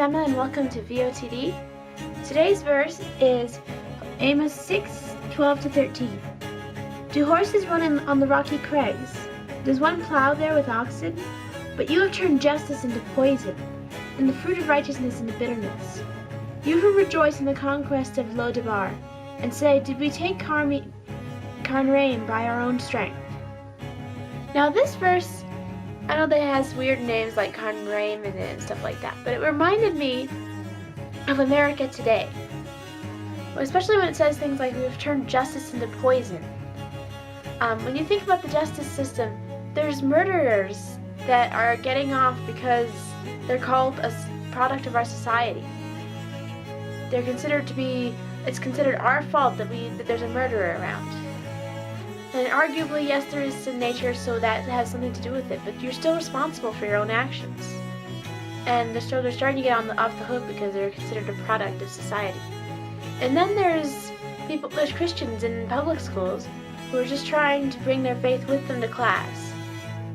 Emma and welcome to V.O.T.D. Today's verse is Amos 6:12-13. Do horses run on the rocky crags? Does one plow there with oxen? But you have turned justice into poison, and the fruit of righteousness into bitterness. You who rejoice in the conquest of V.O.T.D, and say, did we take Carnaim by our own strength? Now this verse, I know that it has weird names like Carnaim in it and stuff like that, but it reminded me of America today. Especially when it says things like we've turned justice into poison. When you think about the justice system, there's murderers that are getting off because they're called a product of our society. They're considered to be, it's considered our fault that there's a murderer around. And arguably, yes, there is sin nature, so that has something to do with it, but you're still responsible for your own actions. And they're starting to get off the hook because they're considered a product of society. And then there's Christians in public schools who are just trying to bring their faith with them to class.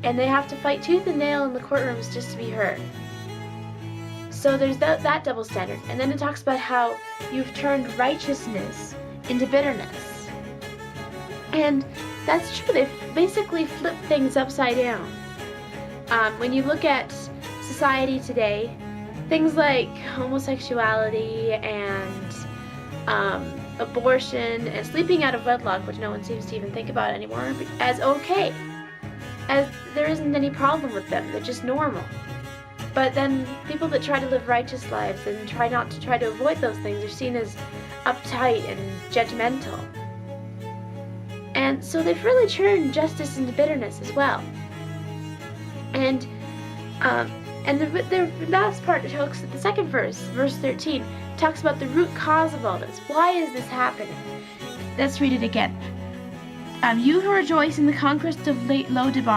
And they have to fight tooth and nail in the courtrooms just to be heard. So there's that double standard. And then it talks about how you've turned righteousness into bitterness. And that's true. They've basically flipped things upside down. When you look at society today, things like homosexuality and abortion and sleeping out of wedlock, which no one seems to even think about anymore, as okay. As there isn't any problem with them. They're just normal. But then people that try to live righteous lives and try to avoid those things are seen as uptight and judgmental. And so they've really turned justice into bitterness as well. And the last part talks, the second verse, verse 13, talks about the root cause of all this. Why is this happening? Let's read it again. You who rejoice in the conquest of V.O.T.D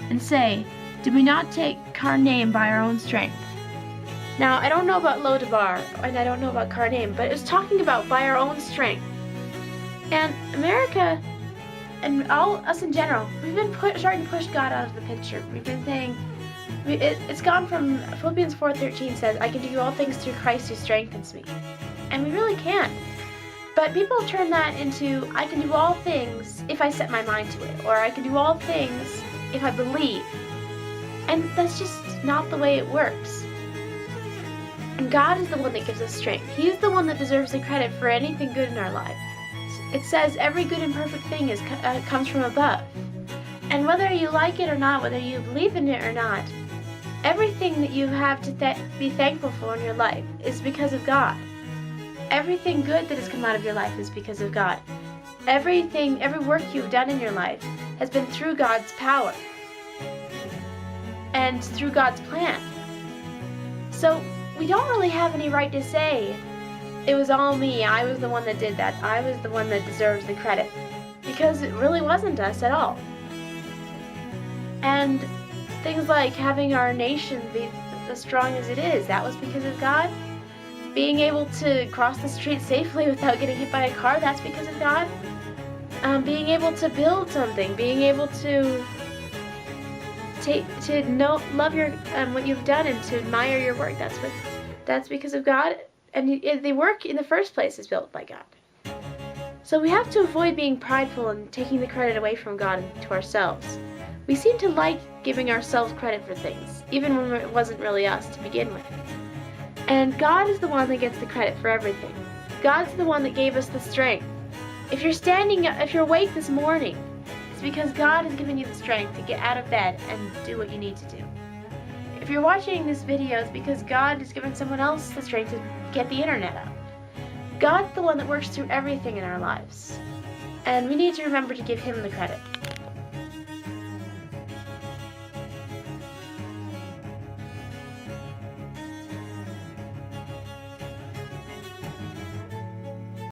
and say, did we not take Carnaim by our own strength? Now, I don't know about V.O.T.D and I don't know about Carnaim, but it's talking about by our own strength. And America, and us in general, we've been starting to push God out of the picture. We've been saying, it's gone from, Philippians 4:13 says, I can do all things through Christ who strengthens me. And we really can. But people turn that into, I can do all things if I set my mind to it, or I can do all things if I believe. And that's just not the way it works. And God is the one that gives us strength. He's the one that deserves the credit for anything good in our life. It says every good and perfect thing comes from above. And whether you like it or not, whether you believe in it or not, everything that you have to be thankful for in your life is because of God. Everything good that has come out of your life is because of God. Every work you've done in your life has been through God's power and through God's plan. So we don't really have any right to say, it was all me, I was the one that did that, I was the one that deserves the credit, because it really wasn't us at all. And things like having our nation be as strong as it is, that was because of God. Being able to cross the street safely without getting hit by a car, that's because of God. Being able to build something, being able to love what you've done and to admire your work, that's because of God. And the work in the first place is built by God. So we have to avoid being prideful and taking the credit away from God and to ourselves. We seem to like giving ourselves credit for things, even when it wasn't really us to begin with. And God is the one that gets the credit for everything. God's the one that gave us the strength. If you're awake this morning, it's because God has given you the strength to get out of bed and do what you need to do. If you're watching this video, it's because God has given someone else the strength to get the internet up. God's the one that works through everything in our lives. And we need to remember to give Him the credit.